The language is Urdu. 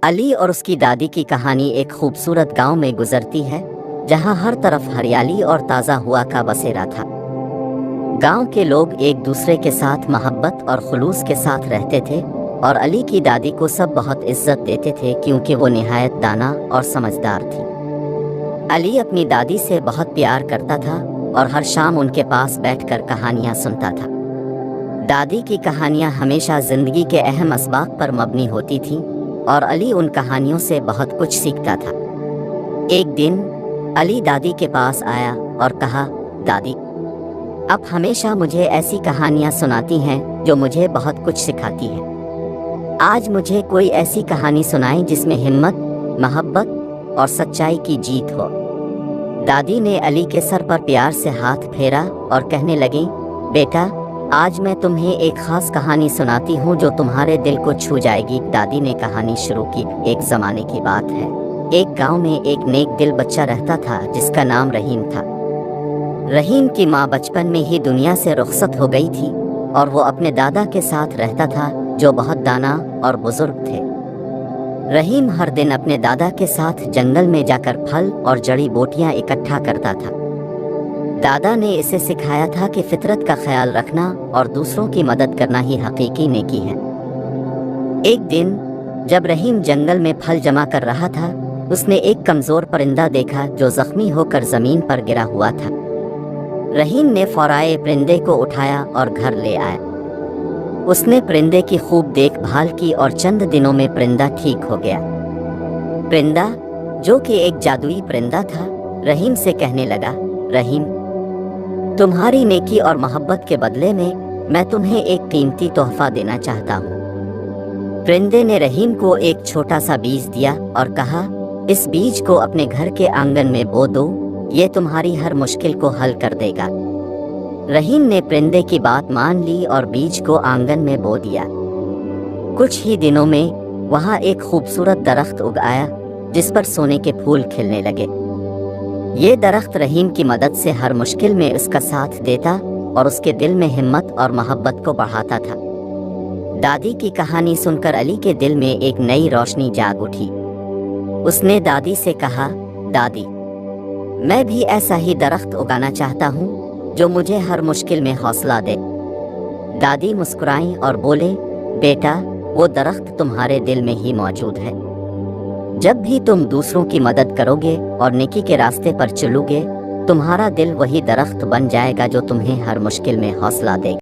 علی اور اس کی دادی کی کہانی ایک خوبصورت گاؤں میں گزرتی ہے جہاں ہر طرف ہریالی اور تازہ ہوا کا بسیرا تھا۔ گاؤں کے لوگ ایک دوسرے کے ساتھ محبت اور خلوص کے ساتھ رہتے تھے اور علی کی دادی کو سب بہت عزت دیتے تھے کیونکہ وہ نہایت دانا اور سمجھدار تھی۔ علی اپنی دادی سے بہت پیار کرتا تھا اور ہر شام ان کے پاس بیٹھ کر کہانیاں سنتا تھا۔ دادی کی کہانیاں ہمیشہ زندگی کے اہم اسباق پر مبنی ہوتی تھیں اور علی ان کہانیوں سے بہت کچھ سیکھتا تھا۔ ایک دن علی دادی کے پاس آیا اور کہا، دادی، آپ ہمیشہ مجھے ایسی کہانیاں سناتی ہیں جو مجھے بہت کچھ سکھاتی ہیں۔ آج مجھے کوئی ایسی کہانی سنائیں جس میں ہمت، محبت اور سچائی کی جیت ہو۔ دادی نے علی کے سر پر پیار سے ہاتھ پھیرا اور کہنے لگیں، بیٹا، آج میں تمہیں ایک خاص کہانی سناتی ہوں جو تمہارے دل کو چھو جائے گی۔ دادی نے کہانی شروع کی۔ ایک زمانے کی بات ہے، ایک گاؤں میں ایک نیک دل بچہ رہتا تھا جس کا نام رحیم تھا۔ رحیم کی ماں بچپن میں ہی دنیا سے رخصت ہو گئی تھی اور وہ اپنے دادا کے ساتھ رہتا تھا جو بہت دانا اور بزرگ تھے۔ رحیم ہر دن اپنے دادا کے ساتھ جنگل میں جا کر پھل اور جڑی بوٹیاں اکٹھا کرتا تھا۔ دادا نے اسے سکھایا تھا کہ فطرت کا خیال رکھنا اور دوسروں کی مدد کرنا ہی حقیقی نیکی ہے۔ ایک دن جب رحیم جنگل میں پھل جمع کر رہا تھا، اس نے ایک کمزور پرندہ دیکھا جو زخمی ہو کر زمین پر گرا ہوا تھا۔ رحیم نے فوراً پرندے کو اٹھایا اور گھر لے آیا۔ اس نے پرندے کی خوب دیکھ بھال کی اور چند دنوں میں پرندہ ٹھیک ہو گیا۔ پرندہ، جو کہ ایک جادوئی پرندہ تھا، رحیم سے کہنے لگا، رحیم، تمہاری نیکی اور محبت کے بدلے میں تمہیں ایک قیمتی تحفہ دینا چاہتا ہوں۔ پرندے نے رحیم کو ایک چھوٹا سا بیج دیا اور کہا، اس بیج کو اپنے گھر کے آنگن میں بو دو، یہ تمہاری ہر مشکل کو حل کر دے گا۔ رحیم نے پرندے کی بات مان لی اور بیج کو آنگن میں بو دیا۔ کچھ ہی دنوں میں وہاں ایک خوبصورت درخت اگ آیا جس پر سونے کے پھول کھلنے لگے۔ یہ درخت رحیم کی مدد سے ہر مشکل میں اس کا ساتھ دیتا اور اس کے دل میں ہمت اور محبت کو بڑھاتا تھا۔ دادی کی کہانی سن کر علی کے دل میں ایک نئی روشنی جاگ اٹھی۔ اس نے دادی سے کہا، دادی، میں بھی ایسا ہی درخت اگانا چاہتا ہوں جو مجھے ہر مشکل میں حوصلہ دے۔ دادی مسکرائیں اور بولے، بیٹا، وہ درخت تمہارے دل میں ہی موجود ہے۔ جب بھی تم دوسروں کی مدد کرو گے اور نیکی کے راستے پر چلو گے، تمہارا دل وہی درخت بن جائے گا جو تمہیں ہر مشکل میں حوصلہ دے گا۔